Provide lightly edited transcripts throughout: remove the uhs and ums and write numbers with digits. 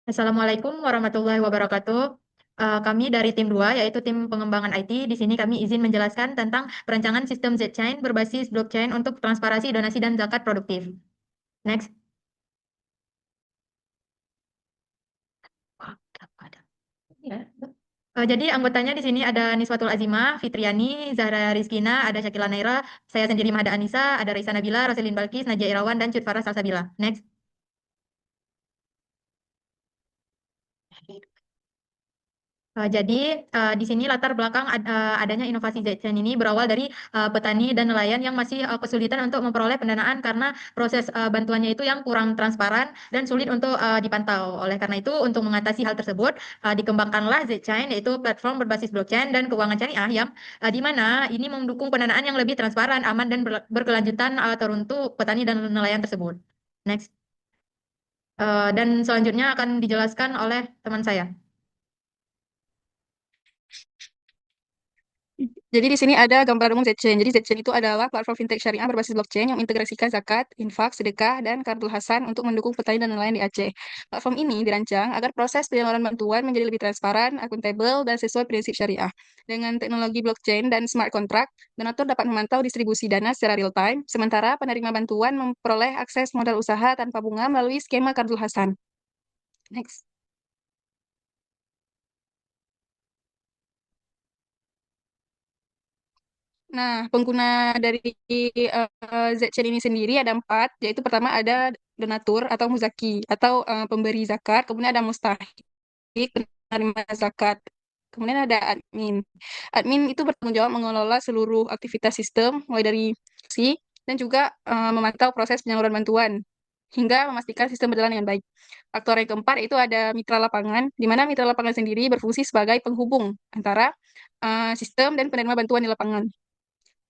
Assalamualaikum warahmatullahi wabarakatuh. Kami dari tim 2, yaitu tim pengembangan IT. Di sini kami izin menjelaskan tentang perancangan sistem Z-Chain berbasis blockchain untuk transparansi donasi dan zakat produktif. Next. Ada. Ya. Jadi anggotanya di sini ada Niswatul Azimah, Fitriani, Zahra Rizkina, ada Syakila Naira, saya sendiri Mahda Anissa, ada Raisa Nabila, Roselin Balkis, Najia Irawan, dan Cut Farah Salsabila. Next. Jadi di sini latar belakang adanya inovasi ZChain ini berawal dari petani dan nelayan yang masih kesulitan untuk memperoleh pendanaan karena proses bantuannya itu yang kurang transparan dan sulit untuk dipantau. Oleh karena itu, untuk mengatasi hal tersebut, dikembangkanlah ZChain, yaitu platform berbasis blockchain dan keuangan syariah yang di mana ini mendukung pendanaan yang lebih transparan, aman, dan berkelanjutan teruntuk petani dan nelayan tersebut. Next. Dan selanjutnya akan dijelaskan oleh teman saya. Jadi di sini ada gambar umum ZChain. Jadi ZChain itu adalah platform fintech syariah berbasis blockchain yang mengintegrasikan zakat, infak, sedekah, dan kardul hasan untuk mendukung petani dan nelayan di Aceh. Platform ini dirancang agar proses penyaluran bantuan menjadi lebih transparan, akuntabel, dan sesuai prinsip syariah. Dengan teknologi blockchain dan smart contract, donatur dapat memantau distribusi dana secara real time, sementara penerima bantuan memperoleh akses modal usaha tanpa bunga melalui skema kardul hasan. Next. Nah, pengguna dari ZChain ini sendiri ada empat, yaitu pertama ada donatur atau muzaki atau pemberi zakat, kemudian ada mustahik, penerima zakat, kemudian ada admin. Admin itu bertanggung jawab mengelola seluruh aktivitas sistem, mulai dari si dan juga memantau proses penyaluran bantuan hingga memastikan sistem berjalan dengan baik. Faktor yang keempat itu ada mitra lapangan, di mana mitra lapangan sendiri berfungsi sebagai penghubung antara sistem dan penerima bantuan di lapangan.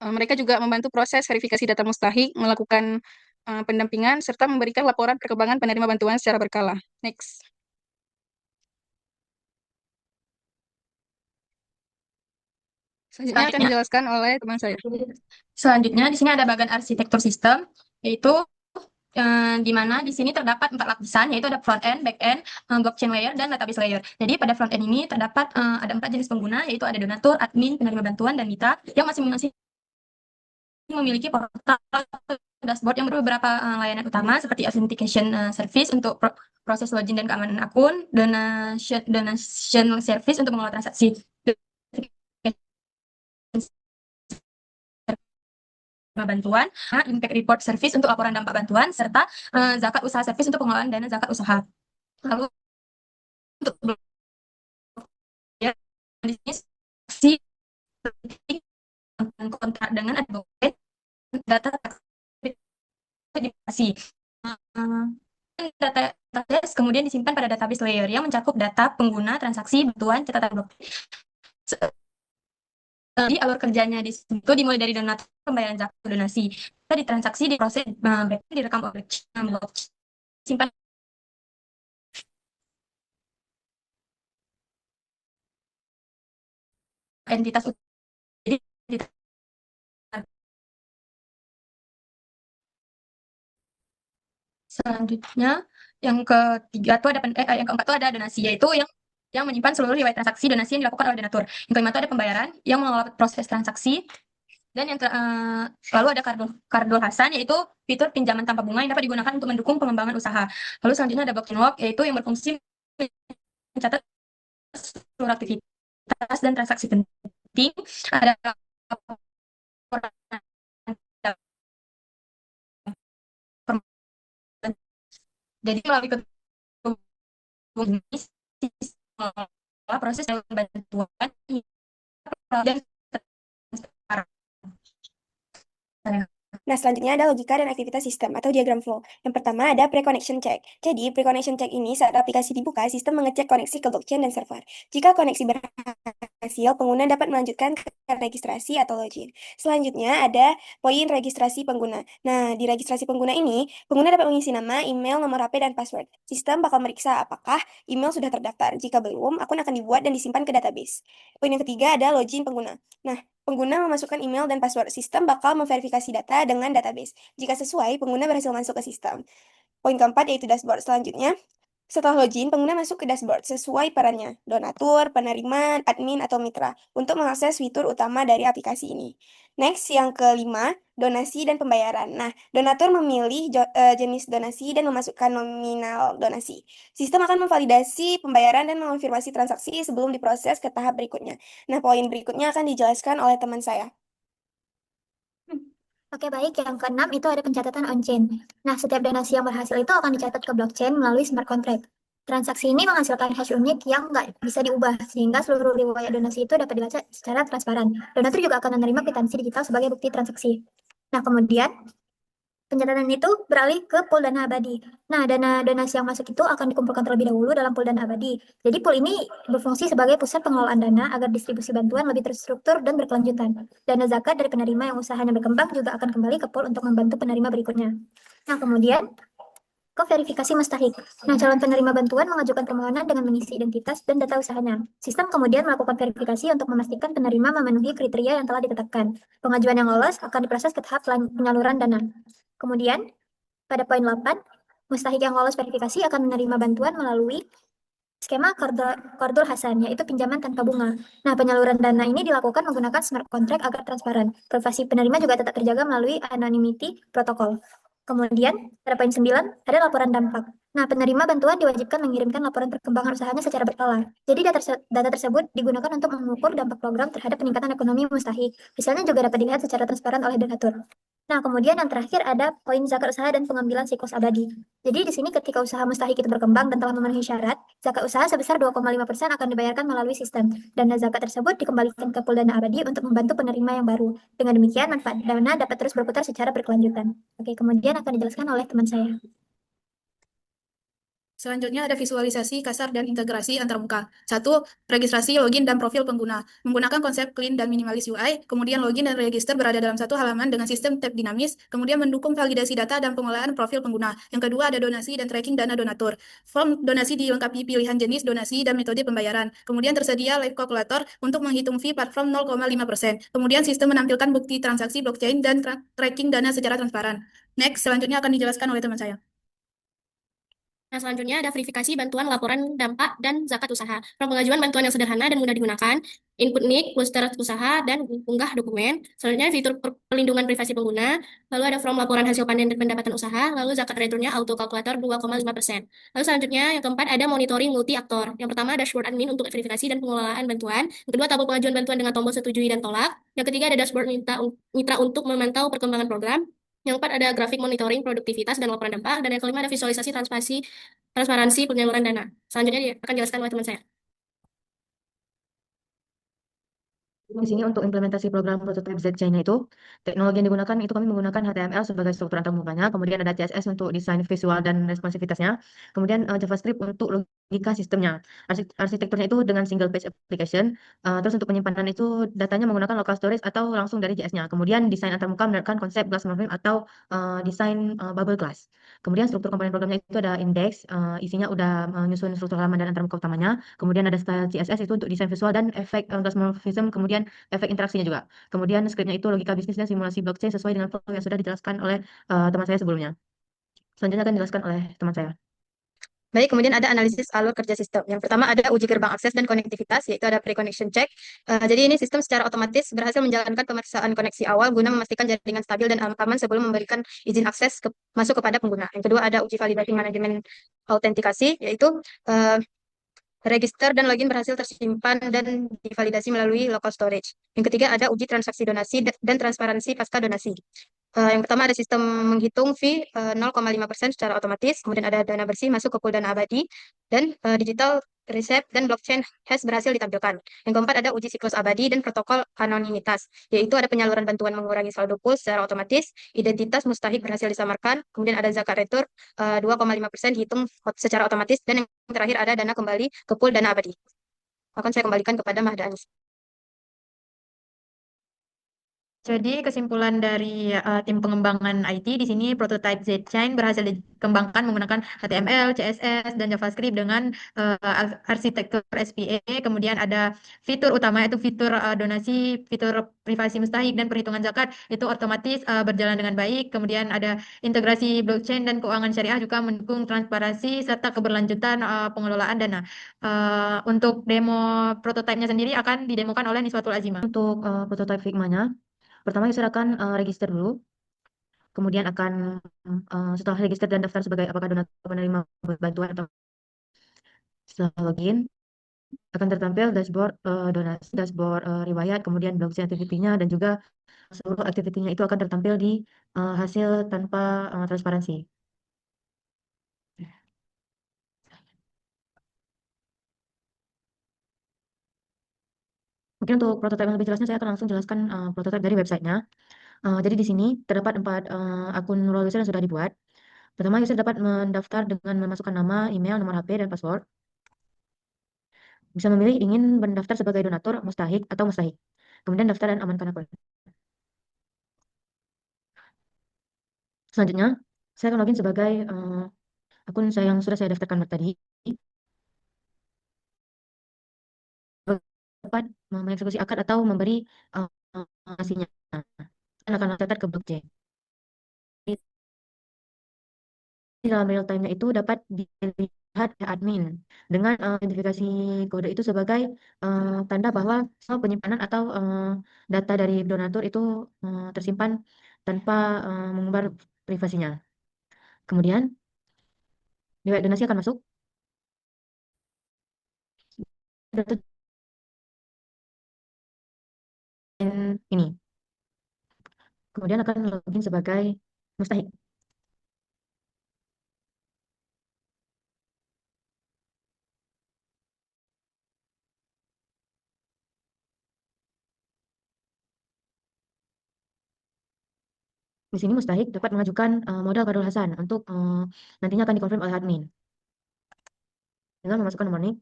Mereka juga membantu proses verifikasi data mustahik, melakukan pendampingan, serta memberikan laporan perkembangan penerima bantuan secara berkala. Next. Selanjutnya akan Selanjutnya, dijelaskan oleh teman saya. selanjutnya di sini ada bagian arsitektur sistem, yaitu di mana di sini terdapat 4 lapisan, yaitu ada front end, back end, blockchain layer, dan database layer. Jadi pada front end ini terdapat ada 4 jenis pengguna, yaitu ada donatur, admin, penerima bantuan, dan mitra, yang masing-masing memiliki portal atau dashboard yang beberapa layanan utama seperti authentication service untuk proses login dan keamanan akun, donation service untuk mengelola transaksi, bantuan, impact report service untuk laporan dampak bantuan, serta zakat usaha service untuk pengelolaan dana zakat usaha. Lalu untuk ya, di sini si kontrak dengan advokat data dikasih. Data database kemudian disimpan pada database layer yang mencakup data pengguna, transaksi, bantuan, catatan blok. Jadi alur kerjanya di situ dimulai dari donatur, pembayaran zakat, donasi. Kita ditransaksi, diproses, direkam oleh blockchain, simpan entitas. Jadi selanjutnya yang ketiga tuh ada yang keempat tuh ada donasi, yaitu yang menyimpan seluruh riwayat transaksi donasi yang dilakukan oleh donatur. Yang kelima itu ada pembayaran yang mengelola proses transaksi, dan lalu ada Kardul Hasan, yaitu fitur pinjaman tanpa bunga yang dapat digunakan untuk mendukung pengembangan usaha. Lalu selanjutnya ada blockchain lock, yaitu yang berfungsi mencatat seluruh aktivitas dan transaksi penting. Ada jadi melalui ini proses bantuan dan Nah, selanjutnya ada logika dan aktivitas sistem atau diagram flow. Yang pertama ada pre-connection check. Jadi, pre-connection check ini saat aplikasi dibuka, sistem mengecek koneksi ke blockchain dan server. Jika koneksi berhasil, pengguna dapat melanjutkan ke registrasi atau login. Selanjutnya ada poin registrasi pengguna. Nah, di registrasi pengguna ini, pengguna dapat mengisi nama, email, nomor HP, dan password. Sistem bakal meriksa apakah email sudah terdaftar. Jika belum, akun akan dibuat dan disimpan ke database. Poin yang ketiga ada login pengguna. Nah, pengguna memasukkan email dan password. Sistem bakal memverifikasi data dengan database. Jika sesuai, pengguna berhasil masuk ke sistem. Poin keempat yaitu dashboard. Selanjutnya, Setelah login, pengguna masuk ke dashboard sesuai perannya, donatur, penerima, admin, atau mitra, untuk mengakses fitur utama dari aplikasi ini. Next, yang kelima, donasi dan pembayaran. Nah, donatur memilih jenis donasi dan memasukkan nominal donasi. Sistem akan memvalidasi pembayaran dan mengonfirmasi transaksi sebelum diproses ke tahap berikutnya. Nah, poin berikutnya akan dijelaskan oleh teman saya. Oke, baik. Yang keenam itu ada pencatatan on-chain. Nah, setiap donasi yang berhasil itu akan dicatat ke blockchain melalui smart contract. Transaksi ini menghasilkan hash unik yang nggak bisa diubah, sehingga seluruh riwayat donasi itu dapat dibaca secara transparan. Donatur juga akan menerima kwitansi digital sebagai bukti transaksi. Nah, kemudian pencatatan itu beralih ke pool dana abadi. Nah, dana donasi yang masuk itu akan dikumpulkan terlebih dahulu dalam pool dana abadi. Jadi pool ini berfungsi sebagai pusat pengelolaan dana agar distribusi bantuan lebih terstruktur dan berkelanjutan. Dana zakat dari penerima yang usahanya berkembang juga akan kembali ke pool untuk membantu penerima berikutnya. Nah, kemudian ke verifikasi mustahik. Nah, calon penerima bantuan mengajukan permohonan dengan mengisi identitas dan data usahanya. Sistem kemudian melakukan verifikasi untuk memastikan penerima memenuhi kriteria yang telah ditetapkan. Pengajuan yang lolos akan diproses ke tahap penyaluran dana. Kemudian, pada poin 8, mustahik yang lolos verifikasi akan menerima bantuan melalui skema Qardul Hasan, yaitu pinjaman tanpa bunga. Nah, penyaluran dana ini dilakukan menggunakan smart contract agar transparan. Privasi penerima juga tetap terjaga melalui anonymity protokol. Kemudian, pada poin 9, ada laporan dampak. Nah, penerima bantuan diwajibkan mengirimkan laporan perkembangan usahanya secara berkala. Jadi, data tersebut digunakan untuk mengukur dampak program terhadap peningkatan ekonomi mustahik. Hasilnya juga dapat dilihat secara transparan oleh donatur. Nah, kemudian yang terakhir ada poin zakat usaha dan pengambilan siklus abadi. Jadi, di sini ketika usaha mustahik itu berkembang dan telah memenuhi syarat, zakat usaha sebesar 2,5% akan dibayarkan melalui sistem. Dana zakat tersebut dikembalikan ke pool dana abadi untuk membantu penerima yang baru. Dengan demikian, manfaat dana dapat terus berputar secara berkelanjutan. Oke, kemudian akan dijelaskan oleh teman saya. Selanjutnya ada visualisasi kasar dan integrasi antarmuka. 1. Registrasi, login, dan profil pengguna. Menggunakan konsep clean dan minimalis UI, kemudian login dan register berada dalam satu halaman dengan sistem tab dinamis, kemudian mendukung validasi data dan pengolahan profil pengguna. Yang kedua ada donasi dan tracking dana donatur. Form donasi dilengkapi pilihan jenis donasi dan metode pembayaran. Kemudian tersedia live calculator untuk menghitung fee platform 0,5%. Kemudian sistem menampilkan bukti transaksi blockchain dan tracking dana secara transparan. Next, selanjutnya akan dijelaskan oleh teman saya. Nah, selanjutnya ada verifikasi bantuan laporan dampak dan zakat usaha. Pengajuan bantuan yang sederhana dan mudah digunakan, input NIK, cluster usaha, dan unggah dokumen. Selanjutnya fitur perlindungan privasi pengguna, lalu ada form laporan hasil panen dan pendapatan usaha, lalu zakat returnnya auto kalkulator 2,5%. Lalu selanjutnya yang keempat ada monitoring multi aktor. Yang pertama dashboard admin untuk verifikasi dan pengelolaan bantuan. Yang kedua tabel pengajuan bantuan dengan tombol setujui dan tolak. Yang ketiga ada dashboard mitra untuk memantau perkembangan program. Yang keempat ada grafik monitoring produktivitas dan laporan dampak. Dan yang kelima ada visualisasi transparansi penyaluran dana. Selanjutnya akan dijelaskan oleh teman saya. Di sini untuk implementasi program prototype ZC-nya itu, teknologi yang digunakan itu kami menggunakan HTML sebagai struktur antarmukanya, kemudian ada CSS untuk desain visual dan responsivitasnya, kemudian JavaScript untuk logika sistemnya. Arsitekturnya itu dengan single page application, terus untuk penyimpanan itu datanya menggunakan local storage atau langsung dari JS-nya. Kemudian desain antarmuka menerapkan konsep glass morpheme atau desain bubble glass. Kemudian struktur komponen programnya itu ada index, isinya udah menyusun struktur halaman dan antarmuka utamanya. Kemudian ada style CSS itu untuk desain visual dan efek glass morphism, kemudian efek interaksinya juga. Kemudian skripnya itu logika bisnis dan simulasi blockchain sesuai dengan flow yang sudah dijelaskan oleh teman saya sebelumnya. Selanjutnya akan dijelaskan oleh teman saya. Baik, kemudian ada analisis alur kerja sistem. Yang pertama ada uji gerbang akses dan konektivitas, yaitu ada pre-connection check. Jadi ini sistem secara otomatis berhasil menjalankan pemeriksaan koneksi awal guna memastikan jaringan stabil dan aman sebelum memberikan izin akses masuk kepada pengguna. Yang kedua ada uji validasi manajemen autentikasi, yaitu register dan login berhasil tersimpan dan divalidasi melalui local storage. Yang ketiga ada uji transaksi donasi dan transparansi pasca donasi. Yang pertama ada sistem menghitung fee 0,5% secara otomatis, kemudian ada dana bersih masuk ke pool dana abadi, dan digital receipt dan blockchain hash berhasil ditampilkan. Yang keempat ada uji siklus abadi dan protokol anonimitas, yaitu ada penyaluran bantuan mengurangi saldo pool secara otomatis, identitas mustahik berhasil disamarkan, kemudian ada zakat retur 2,5% dihitung secara otomatis, dan yang terakhir ada dana kembali ke pool dana abadi. Akan saya kembalikan kepada Mahda Anis. Jadi kesimpulan dari tim pengembangan IT di sini prototype Z-Chain berhasil dikembangkan menggunakan HTML, CSS, dan JavaScript dengan arsitektur SPA. Kemudian ada fitur utama yaitu fitur donasi, fitur privasi mustahik, dan perhitungan zakat itu otomatis berjalan dengan baik. Kemudian ada integrasi blockchain dan keuangan syariah juga mendukung transparansi serta keberlanjutan pengelolaan dana. Untuk demo prototipenya sendiri akan didemokan oleh Niswatul Azimah. Untuk prototype Figma-nya, pertama user akan register dulu, kemudian akan setelah register dan daftar sebagai apakah donatur menerima bantuan atau setelah login akan tertampil dashboard donasi, dashboard riwayat, kemudian blockchain activity-nya dan juga seluruh activity-nya itu akan tertampil di hasil tanpa transparansi. Mungkin untuk prototipe yang lebih jelasnya saya akan langsung jelaskan prototipe dari websitenya. Jadi di sini terdapat 4 akun role user yang sudah dibuat. Pertama, user dapat mendaftar dengan memasukkan nama, email, nomor HP, dan password. Bisa memilih ingin mendaftar sebagai donatur, mustahik, atau mustahik. Kemudian daftar dan amankan akun. Selanjutnya, saya akan login sebagai akun saya yang sudah saya daftarkan tadi. Dapat mengeksekusi akad atau memberi hasilnya. Dan akan tercatat ke blockchain. Di dalam real time-nya itu dapat dilihat oleh admin dengan identifikasi kode itu sebagai tanda bahwa semua penyimpanan atau data dari donatur itu tersimpan tanpa mengumbar privasinya. Kemudian riwayat donasi akan masuk. Data ini. Kemudian akan login sebagai mustahik. Di sini mustahik dapat mengajukan modal Kadul Hasan untuk nantinya akan dikonfirm oleh admin. Dengan memasukkan nomor NIK,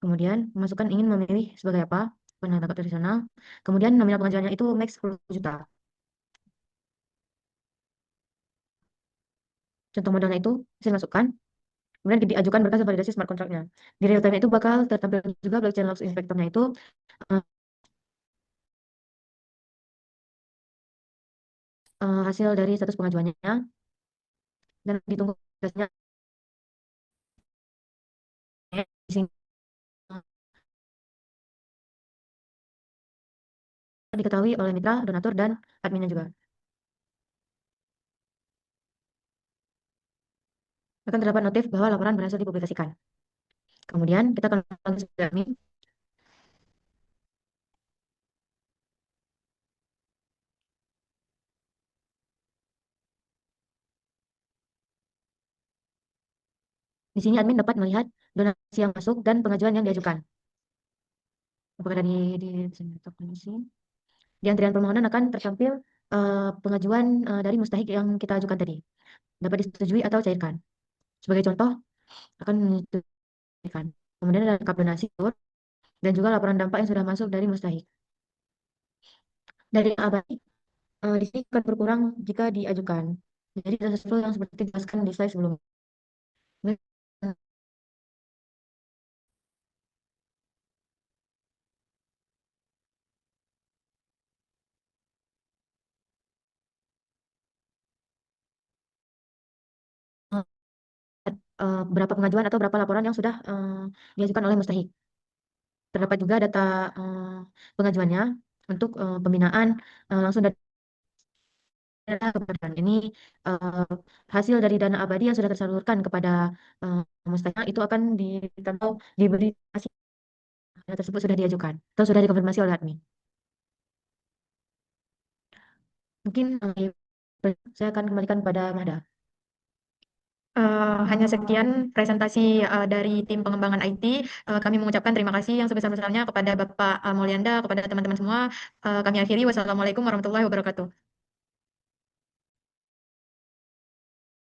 kemudian memasukkan ingin memilih sebagai apa, penanda tradisional, kemudian nominal pengajuannya itu max 10 juta. Contoh modalnya itu bisa dimasukkan, kemudian diajukan berkas validasi smart contract-nya. Di real time itu bakal tertampil juga blockchain logs inspector-nya itu hasil dari status pengajuannya dan ditunggu prosesnya. Di sini diketahui oleh mitra, donatur, dan adminnya juga. Akan terdapat notif bahwa laporan berhasil dipublikasikan. Kemudian kita akan lagi sebagai admin. Di sini admin dapat melihat donasi yang masuk dan pengajuan yang diajukan. Apakah ada di sini? Di antrian permohonan akan tertampil pengajuan dari mustahik yang kita ajukan tadi. Dapat disetujui atau cairkan. Sebagai contoh, akan menyetujui. Kemudian ada rekap donasi dan juga laporan dampak yang sudah masuk dari mustahik. Dari yang abadi, di sini akan berkurang jika diajukan. Jadi ada sesuatu yang seperti dijelaskan di slide sebelumnya. Berapa pengajuan atau berapa laporan yang sudah diajukan oleh mustahik. Terdapat juga data pengajuannya untuk pembinaan langsung dari kepada ini hasil dari dana abadi yang sudah tersalurkan kepada mustahik itu akan ditambah diberi hasil dana tersebut sudah diajukan atau sudah dikonfirmasi oleh admin. Mungkin saya akan kembalikan kepada Mahda. Hanya sekian presentasi dari tim pengembangan IT. Kami mengucapkan terima kasih yang sebesar-besarnya kepada Bapak Maulianda, kepada teman-teman semua. Kami akhiri. Wassalamualaikum warahmatullahi wabarakatuh.